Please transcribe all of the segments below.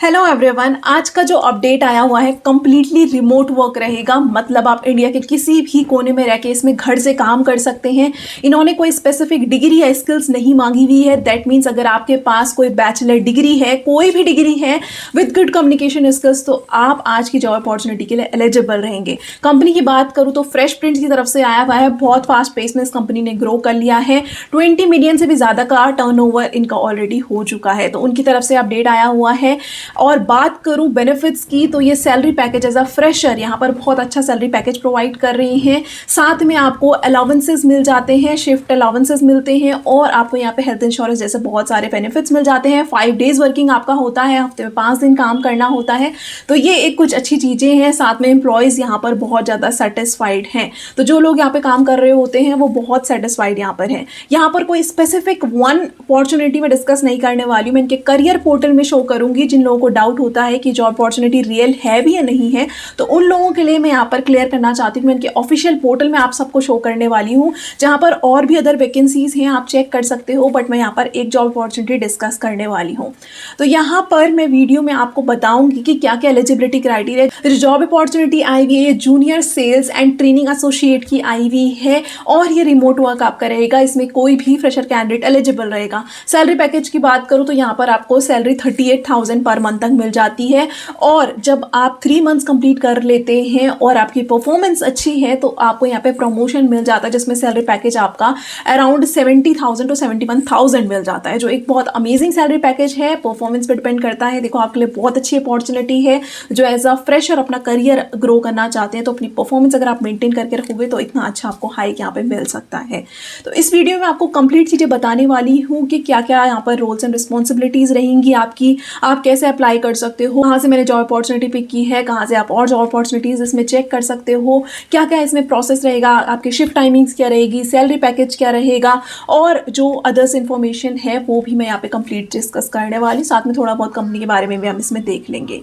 Hello everyone, आज का जो अपडेट आया हुआ है कंप्लीटली रिमोट वर्क रहेगा। मतलब आप इंडिया के किसी भी कोने में रह के इसमें घर से काम कर सकते हैं। इन्होंने कोई स्पेसिफिक डिग्री या स्किल्स नहीं मांगी हुई है। दैट मीन्स अगर आपके पास कोई बैचलर डिग्री है, कोई भी डिग्री है विद गुड कम्युनिकेशन स्किल्स, तो आप आज की जॉब अपॉर्चुनिटी के लिए एलिजिबल रहेंगे। कंपनी की बात करूँ तो फ्रेश प्रिंट की तरफ से आया हुआ है। बहुत फास्ट पेस में इस कंपनी ने ग्रो कर लिया है। 20 मिलियन से भी ज़्यादा का टर्नओवर इनका ऑलरेडी हो चुका है, तो उनकी तरफ से अपडेट आया हुआ है। और बात करूं बेनिफिट्स की, तो ये salary package as a fresher यहाँ पर बहुत अच्छा सैलरी पैकेज प्रोवाइड कर रही हैं। साथ में आपको अलाउंसेस मिल जाते हैं, शिफ्ट अलाउंसेस मिलते हैं, और आपको यहाँ पे हेल्थ इंश्योरेंस जैसे बहुत सारे बेनिफिट्स मिल जाते हैं। 5 डेज वर्किंग आपका होता है, हफ्ते में 5 दिन काम करना होता है। तो ये एक कुछ अच्छी चीज़ें हैं। साथ में एम्प्लॉयज़ यहाँ पर बहुत ज़्यादा सेटिस्फाइड हैं। तो जो लोग यहाँ पे काम कर रहे होते हैं वो बहुत सेटिस्फाइड यहाँ पर हैं। यहाँ पर कोई स्पेसिफिक वन अपॉर्चुनिटी में डिस्कस नहीं करने वाली हूँ। मैं इनके करियर पोर्टल में शो करूँगी। जिन लोगों को डाउट होता है कि जॉब अपॉर्चुनिटी रियल है भी या नहीं है, तो उन लोगों के लिए मैं यहाँ पर क्लियर करना चाहती हूँ। मैं इनके ऑफिशियल पोर्टल में आप सबको शो करने वाली हूँ, जहाँ पर और भी अदर वैकेंसीज हैं, आप चेक कर सकते हो। बट मैं यहाँ पर एक जॉब अपॉर्चुनिटी डिस्कस करने वाली हूँ। तो यहाँ पर मैं वीडियो में आपको बताऊंगी कि क्या क्या एलिजिबिलिटी क्राइटेरिया जॉब अपॉर्चुनिटी आई हुई है। Junior sales and training associate की आई हुई है, और ये रिमोट वर्क आपका रहेगा। इसमें कोई भी फ्रेशर कैंडिडेट एलिजिबल रहेगा। सैलरी पैकेज की बात करूँ तो यहाँ पर आपको सैलरी 38,000 पर मंथ तक मिल जाती है। और जब आप 3 मंथ्स कंप्लीट कर लेते हैं और आपकी परफॉर्मेंस अच्छी है, तो आपको यहाँ पे प्रमोशन मिल जाता है, जिसमें सैलरी पैकेज आपका अराउंड 70,000 टू 71,000 मिल जाता है, जो एक बहुत अमेजिंग सैलरी पैकेज है। परफॉर्मेंस पे डिपेंड करता है। देखो, आपके लिए बहुत अच्छी अपॉर्चुनिटी है। जो एज अ फ्रेशर अपना करियर ग्रो करना चाहते हैं, तो अपनी परफॉर्मेंस अगर आप मेंटेन करके रखोगे तो इतना अच्छा आपको हाइक यहाँ पे मिल सकता है। तो इस वीडियो में आपको कंप्लीट चीज़ें बताने वाली हूँ कि क्या क्या यहाँ पर रोल्स एंड रिस्पॉन्सिबिलिटीज़ रहेंगी आपकी, आप कैसे अप्लाई कर सकते हो, कहाँ से मैंने जॉब अपॉर्चुनिटी पिक की है, कहाँ से आप और जॉब अपॉर्चुनिटीज़ इसमें चेक कर सकते हो, क्या क्या इसमें प्रोसेस रहेगा, आपकी शिफ्ट टाइमिंग्स क्या रहेगी, सैलरी पैकेज क्या रहेगा, और जो अदर्स इन्फॉर्मेशन है वो भी मैं यहाँ पे कंप्लीट डिस्कस करने वाली। साथ में थोड़ा बहुत कंपनी के बारे में भी हम इसमें देख लेंगे।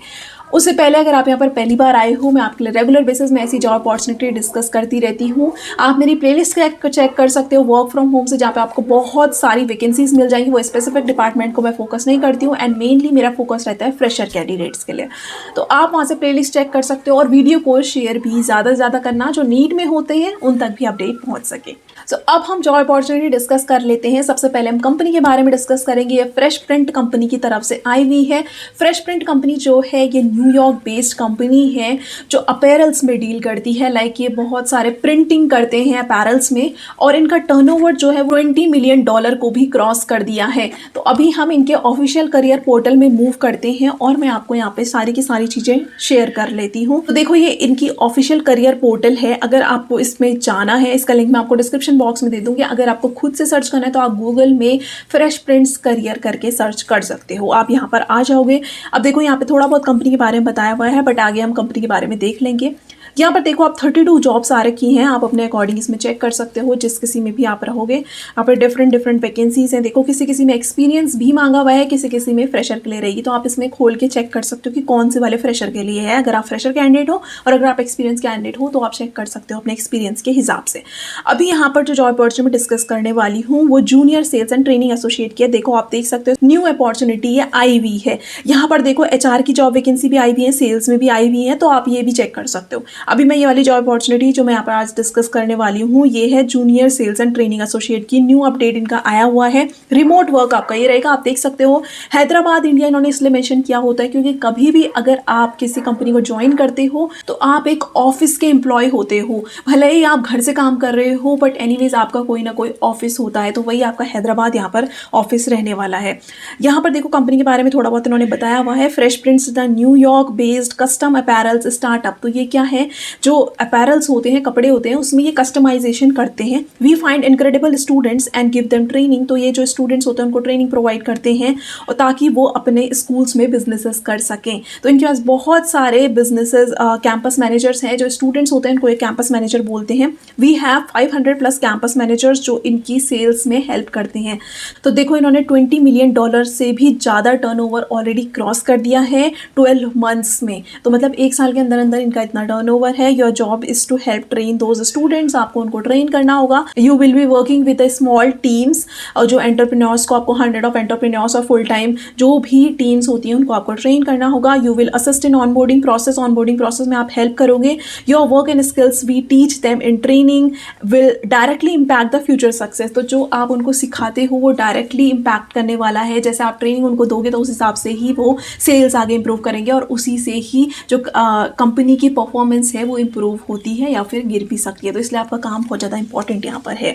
उससे पहले अगर आप यहाँ पर पहली बार आए हो, मैं आपके लिए रेगुलर बेसिस में ऐसी जॉब अपॉर्चुनिटी डिस्कस करती रहती हूँ। आप मेरी प्लेलिस्ट चेक कर सकते हो वर्क फ्रॉम होम से, जहाँ पे आपको बहुत सारी वैकेंसीज मिल जाएंगी। वो स्पेसिफिक डिपार्टमेंट को मैं फोकस नहीं करती हूँ, एंड मेनली मेरा फोकस रहता है फ्रेशर कैंडिडेट्स के लिए। तो आप वहाँ से प्लेलिस्ट चेक कर सकते हो, और वीडियो को शेयर भी ज़्यादा से ज़्यादा करना, जो नीड में होते हैं उन तक भी अपडेट पहुँच सके। सो अब हम जॉब अपॉर्चुनिटी डिस्कस कर लेते हैं। सबसे पहले हम कंपनी के बारे में डिस्कस करेंगे। ये फ्रेश प्रिंट कंपनी की तरफ से आई हुई है। फ्रेश प्रिंट कंपनी जो है ये न्यूयॉर्क बेस्ड कंपनी है, जो अपैरल्स में डील करती है। लाइक ये बहुत सारे प्रिंटिंग करते हैं अपैरल्स में, और इनका टर्नओवर जो है वो $20 मिलियन को भी क्रॉस कर दिया है। तो अभी हम इनके ऑफिशियल करियर पोर्टल में मूव करते हैं, और मैं आपको यहाँ पे सारी की सारी चीज़ें शेयर कर लेती हूँ। तो देखो, ये इनकी ऑफिशियल करियर पोर्टल है। अगर आपको इसमें जाना है, इसका लिंक मैं आपको डिस्क्रिप्शन बॉक्स में दे दूंगी। अगर आपको खुद से सर्च करना है तो आप गूगल में फ्रेश प्रिंट्स करियर करके सर्च कर सकते हो। आप यहाँ पर आ जाओगे। अब देखो, यहाँ पे थोड़ा बहुत कंपनी के बारे में बताया हुआ है, बट आगे हम कंपनी के बारे में देख लेंगे। यहाँ पर देखो, आप 32 जॉब्स आ रखी हैं। आप अपने अकॉर्डिंग इसमें चेक कर सकते हो, जिस किसी में भी आप रहोगे। यहाँ पर डिफरेंट वैकेंसीज हैं। देखो, किसी किसी में एक्सपीरियंस भी मांगा हुआ है, किसी किसी में फ्रेशर के लिए रहेगी। तो आप इसमें खोल के चेक कर सकते हो कि कौन से वाले फ्रेशर के लिए है। अगर आप फ्रेशर कैंडिडेट हो और अगर आप एक्सपीरियंस कैंडिडेट हो, तो आप चेक कर सकते हो अपने एक्सपीरियंस के हिसाब से। अभी यहाँ पर जो जॉब अपॉर्चुनिटी डिस्कस करने वाली हूँ वो junior sales and training associate की है। देखो, आप देख सकते हो न्यू अपॉर्चुनिटी है, आई हुई है। यहाँ पर देखो, HR की जॉब वैकेंसी भी आई हुई है, सेल्स में भी आई हुई है। तो आप ये भी चेक कर सकते हो। अभी मैं ये वाली जॉब अपॉर्चुनिटी जो मैं यहाँ पर आज डिस्कस करने वाली हूँ, ये है junior sales and training associate की। न्यू अपडेट इनका आया हुआ है। रिमोट वर्क आपका ये रहेगा। आप देख सकते हो, हैदराबाद इंडिया इन्होंने इसलिए मेंशन किया होता है क्योंकि कभी भी अगर आप किसी कंपनी को ज्वाइन करते हो तो आप एक ऑफिस के एम्प्लॉय होते हो। भले ही आप घर से काम कर रहे हो, बट एनीवेज आपका कोई ना कोई ऑफिस होता है। तो वही आपका हैदराबाद यहाँ पर ऑफिस रहने वाला है। यहाँ पर देखो, कंपनी के बारे में थोड़ा बहुत इन्होंने बताया हुआ है। Fresh prints the New York based custom apparels startup. तो ये क्या है, जो अपैरल्स होते हैं, कपड़े होते हैं, उसमें ये कस्टमाइजेशन करते हैं। We find incredible students and give them training. तो ये जो स्टूडेंट्स होते हैं उनको ट्रेनिंग प्रोवाइड करते हैं, और ताकि वो अपने स्कूल्स में बिजनेसेस कर सकें। तो इनके पास बहुत सारे बिजनेसेस कैंपस मैनेजर्स हैं। जो स्टूडेंट्स होते हैं उनको एक कैंपस मैनेजर बोलते हैं। वी हैव 500+ कैंपस मैनेजर्स जो इनकी सेल्स में हेल्प करते हैं। तो देखो, इन्होंने $20 मिलियन से भी ज़्यादा टर्नओवर ऑलरेडी क्रॉस कर दिया है 12 मंथ्स में। तो मतलब 1 साल के अंदर अंदर इनका इतना टर्नओवर ओवर है, your job is to help train those students, आपको उनको ट्रेन करना होगा। You will be working with a small teams, और जो एंटरप्रेन्योर्स को आपको 100 ऑफ एंटरप्रेन्योर्स और फुल टाइम जो भी टीम्स होती हैं उनको आपको ट्रेन करना होगा। You will assist in onboarding process में आप हेल्प करोगे। Your work and skills we teach them in training will directly impact the future success. तो जो आप उनको सिखाते हो वो डायरेक्टली इम्पैक्ट करने वाला है। जैसे आप ट्रेनिंग उनको दोगे तो उस हिसाब से ही वो सेल्स आगे इंप्रूव करेंगे, और उसी से ही जो कंपनी की परफॉर्मेंस है वो इंप्रूव होती है या फिर गिर भी सकती है। तो इसलिए आपका काम बहुत ज़्यादा इंपॉर्टेंट यहाँ पर है।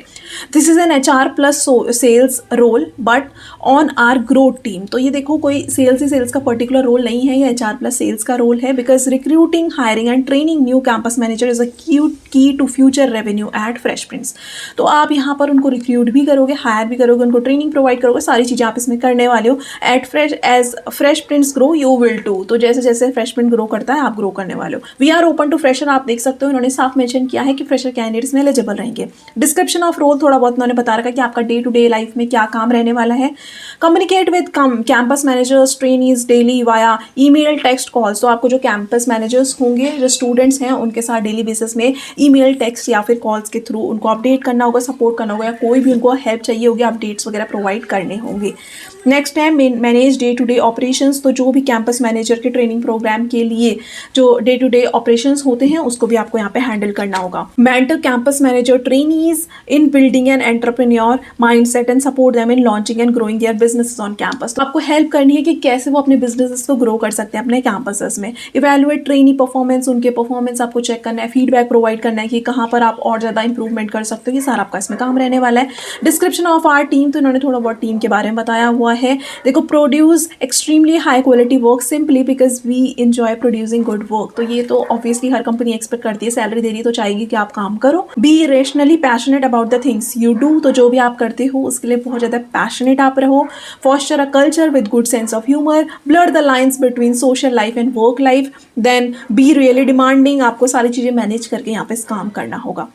This is an HR plus sales role but on our growth team. तो ये देखो, कोई सेल्स का पर्टिकुलर रोल नहीं है, ये HR प्लस सेल्स का रोल है। Because recruiting, hiring and training new campus manager is a key to future revenue at Fresh Prints. तो आप यहाँ पर उनको रिक्रूट भी करोगे, हायर भी करोगे, उनको ट्रेनिंग प्रोवाइड करोगे, सारी चीज़ें आप इसमें करने वाले हो। At Fresh Prints grow you will too. तो जैसे जैसे फ्रेश प्रिंट ग्रो करता है आप ग्रो करने वाले हो। We are open to fresher, आप देख सकते हो इन्होंने साफ मेंशन किया है कि फ्रेशर कैंडिडेट्स में एलिजिबल रहेंगे। डिस्क्रिप्शन ऑफ रोल थोड़ा बहुत उन्होंने बता रखा है कि आपका डे टू डे लाइफ में क्या काम रहने वाला है। Communicate with campus managers trainees daily via email text calls. तो आपको जो कैंपस मैनेजर्स होंगे, जो स्टूडेंट्स हैं, उनके साथ डेली बेसिस में ईमेल टेक्स्ट या फिर कॉल्स के थ्रू उनको अपडेट करना होगा, सपोर्ट करना होगा, या कोई भी उनको हेल्प चाहिए होगी, अपडेट्स वगैरह प्रोवाइड करने होंगे। नेक्स्ट है manage day to day operations. तो जो भी कैंपस मैनेजर के ट्रेनिंग प्रोग्राम के लिए जो डे टू डे ऑपरेशंस होते हैं उसको भी आपको यहाँ पे हैंडल करना होगा। Mentor campus manager trainees in building an entrepreneur mindset and support them in launching and growing their businesses on campus. तो आपको हेल्प करनी है कि कैसे वो अपने बिजनेसेस को ग्रो कर सकते हैं अपने कैंपसेस में। इवैल्यूएट ट्रेनी परफॉर्मेंस, उनके परफॉर्मेंस आपको चेक करना है, फीडबैक प्रोवाइड करना है कि कहाँ पर आप और ज़्यादा इंप्रूवमेंट कर सकते हो। ये सारा आपका इसमें काम रहने वाला है। डिस्क्रिप्शन ऑफ आर टीम, तो इन्होंने थोड़ा बहुत टीम के बारे में बताया हुआ है। देखो, produce extremely high quality work simply because we enjoy producing good work. तो ये तो ऑब्वियसली हर कंपनी एक्सपेक्ट करती है, सैलरी दे रही है तो चाहेगी कि आप काम करो। Be rationally passionate about the things you do. तो जो भी आप करते हो उसके लिए बहुत ज़्यादा पैशनेट आप रहो। Foster a culture with good sense of humour, blur the lines between social life and work life. Then be really demanding, आपको सारी चीज़ें मैनेज करके यहाँ पे काम करना होगा।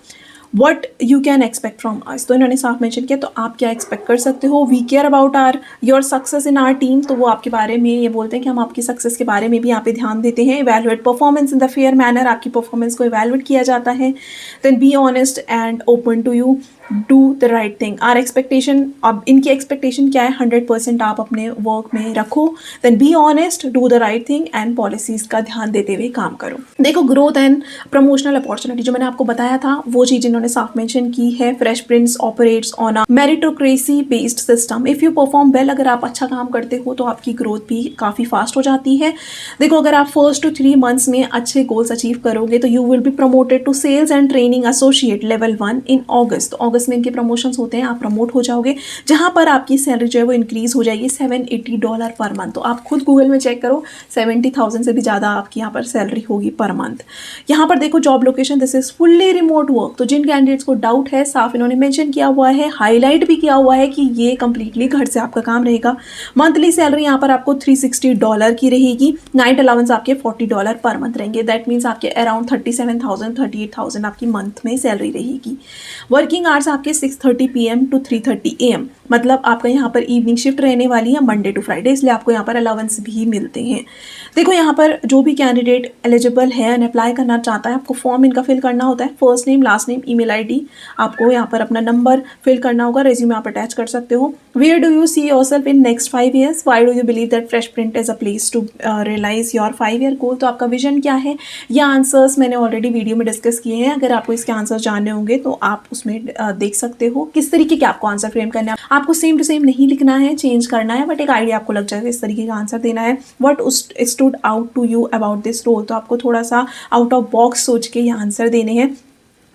What you can expect from us, तो इन्होंने साफ मेंशन किया, तो आप क्या एक्सपेक्ट कर सकते हो। We care about your success in our team. तो वो आपके बारे में ये बोलते हैं कि हम आपकी सक्सेस के बारे में भी यहाँ पे ध्यान देते हैं। Evaluate performance in the fair manner, आपकी परफॉर्मेंस को इवैल्यूएट किया जाता है। Then be honest and open to you do the right thing. Our expectation, अब इनकी एक्सपेक्टेशन क्या है, 100% आप अपने वर्क में रखो। Then be honest, do the right thing and policies का ध्यान देते हुए काम करो। देखो, ग्रोथ एंड प्रमोशनल अपॉर्चुनिटी जो मैंने आपको बताया था वो चीज़ इन्होंने साफ मेंशन की है। Fresh prints operates on a meritocracy based system. If you perform well, अगर आप अच्छा काम करते हो तो आपकी ग्रोथ भी काफ़ी फास्ट हो जाती है। देखो, अगर आप 1 to 3 months में अच्छे गोल्स अचीव करोगे तो you will be promoted to sales and training associate level 1 in August. अगस्त में इनके प्रमोशंस होते हैं, आप प्रमोट हो जाओगे, जहां पर आपकी सैलरी जो है वो इंक्रीज हो जाएगी $780 पर मंथ। तो आप खुद गूगल में चेक करो, 70,000 से भी ज़्यादा आपकी यहाँ पर सैलरी होगी पर मंथ। यहाँ पर देखो, job location this is fully remote work. तो जिन कैंडिडेट्स को डाउट है, साफ इन्होंने मेंशन किया हुआ है, हाईलाइट भी किया हुआ है कि ये कंप्लीटली घर से आपका काम रहेगा। मंथली सैलरी यहाँ पर आपको $360 की रहेगी। नाइट अलाउंस आपके $40 पर मंथ रहेंगे। दैट मीन्स आपके अराउंड 37,000 38,000 आपकी मंथ में सैलरी रहेगी। वर्किंग आवर्स आपके 6:30 PM to 3:30 AM, मतलब आपका यहाँ पर इवनिंग शिफ्ट रहने वाली है मंडे टू फ्राइडे, इसलिए आपको यहाँ पर अलाउंस भी मिलते हैं। देखो, यहाँ पर जो भी कैंडिडेट एलिजिबल है एंड अप्लाई करना चाहता है, आपको फॉर्म इनका फिल करना होता है। First name, last name, email ID, आपको यहाँ पर अपना नंबर फिल करना होगा, रेज्यूमे आप अटैच कर सकते हो। Where do you see yourself in next 5 years? Why do you believe that Fresh Print is a place to realise your 5-year goal? तो आपका विजन क्या है? ये आंसर्स मैंने ऑलरेडी वीडियो में डिस्कस किए हैं। अगर आपको इसके आंसर जानने होंगे तो आप उसमें देख सकते हो किस तरीके के आपको आंसर फ्रेम करना है। आपको सेम टू सेम नहीं लिखना है, चेंज करना है, बट एक आइडिया आपको लग जाएगा इस तरीके का आंसर देना है। What stood out to you about this role? तो आपको थोड़ा सा आउट ऑफ बॉक्स सोच के ये आंसर देने हैं।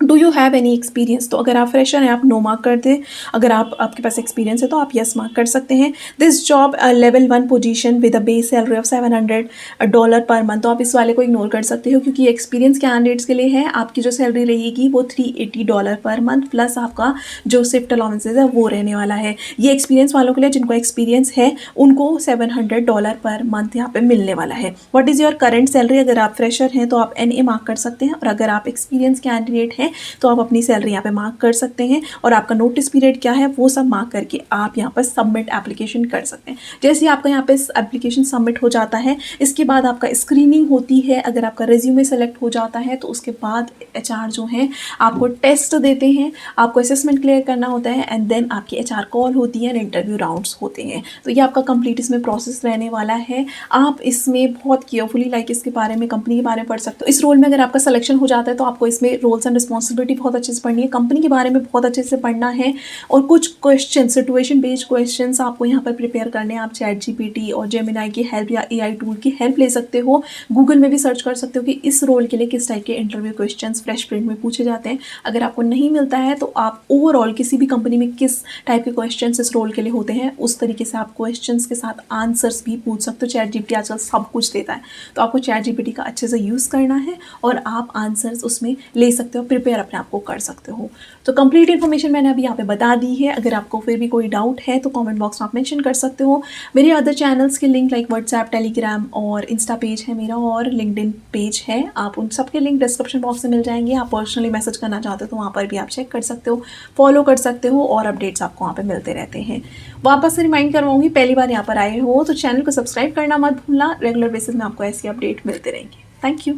Do you have any experience? तो अगर आप फ्रेशर हैं आप नो मार्क कर दें, अगर आपके पास एक्सपीरियंस है तो आप यस मार्क कर सकते हैं। This job level 1 position with a base salary of $700 per month, तो आप इस वाले को इग्नोर कर सकते हो क्योंकि एक्सपीरियंस कैंडिडेट्स के लिए है। आपकी जो सैलरी रहेगी वो $380 पर मंथ प्लस आपका जो शिफ्ट अलाउंसेज है वो रहने वाला है। ये एक्सपीरियंस वालों के लिए, जिनको एक्सपीरियंस है उनको $700 पर मंथ यहाँ पे मिलने वाला है। What is your current salary? अगर आप फ्रेशर हैं तो आप NA मार्क कर सकते हैं, और अगर आप एक्सपीरियंस कैंडिडेट हैं है तो आप अपनी सैलरी यहाँ पे मार्क कर सकते हैं और आपका नोटिस पीरियड क्या है वो सब मार्क करके आप यहाँ पर सबमिट एप्लीकेशन कर सकते हैं। जैसे ही आपका यहाँ पे एप्लीकेशन सबमिट हो जाता है, इसके बाद आपका स्क्रीनिंग होती है। अगर आपका रेज्यूमे सेलेक्ट हो जाता है तो उसके बाद एचआर जो है आपको टेस्ट देते हैं, आपको असेसमेंट क्लियर करना होता है एंड देन आपकी एचआर कॉल होती है एंड इंटरव्यू राउंड्स होते हैं। तो ये आपका कंप्लीट इसमें प्रोसेस रहने वाला है। आप इसमें बहुत केयरफुली इसके बारे में, कंपनी के बारे में पढ़ सकते हो। इस रोल में अगर आपका सिलेक्शन हो जाता है तो आपको इसमें रोल्स एंड रिस्पॉन्सिबिलिटी बहुत अच्छे से पढ़नी है, कंपनी के बारे में बहुत अच्छे से पढ़ना है और कुछ क्वेश्चन, सिचुएशन बेस्ड क्वेश्चन आपको यहाँ पर प्रिपेयर करने हैं। आप ChatGPT और जेमिनाई की हेल्प या AI टूल की हेल्प ले सकते हो। गूगल में भी सर्च कर सकते हो कि इस रोल के लिए किस टाइप के इंटरव्यू क्वेश्चन फ्रेश प्रिंट में पूछे जाते हैं। अगर आपको नहीं मिलता है तो आप ओवरऑल किसी भी कंपनी में किस टाइप के क्वेश्चन इस रोल के लिए होते हैं उस तरीके से आप क्वेश्चंस के साथ आंसर्स भी पूछ सकते हो। ChatGPT आजकल सब कुछ देता है तो आपको ChatGPT का अच्छे से यूज़ करना है और आप आंसर्स उसमें ले सकते हो, प्रिपेयर अपने आप को कर सकते हो। तो कंप्लीट इन्फॉर्मेशन मैंने अभी यहाँ पे बता दी है। अगर आपको फिर भी कोई डाउट है तो कमेंट बॉक्स में आप मेंशन कर सकते हो। मेरे अदर चैनल्स के लिंक लाइक व्हाट्सएप, टेलीग्राम और इंस्टा पेज है मेरा और लिंक्डइन पेज है, आप उन सब के लिंक डिस्क्रिप्शन बॉक्स में मिल जाएंगे। आप पर्सनली मैसेज करना चाहते हो तो वहाँ पर भी आप चेक कर सकते हो, फॉलो कर सकते हो और अपडेट्स आपको वहाँ पर मिलते रहते हैं। वापस से रिमाइंड करवाऊंगी, पहली बार यहाँ पर आए हो तो चैनल को सब्सक्राइब करना मत भूलना। रेगुलर बेसिस में आपको ऐसी अपडेट मिलते रहेंगे। Thank you.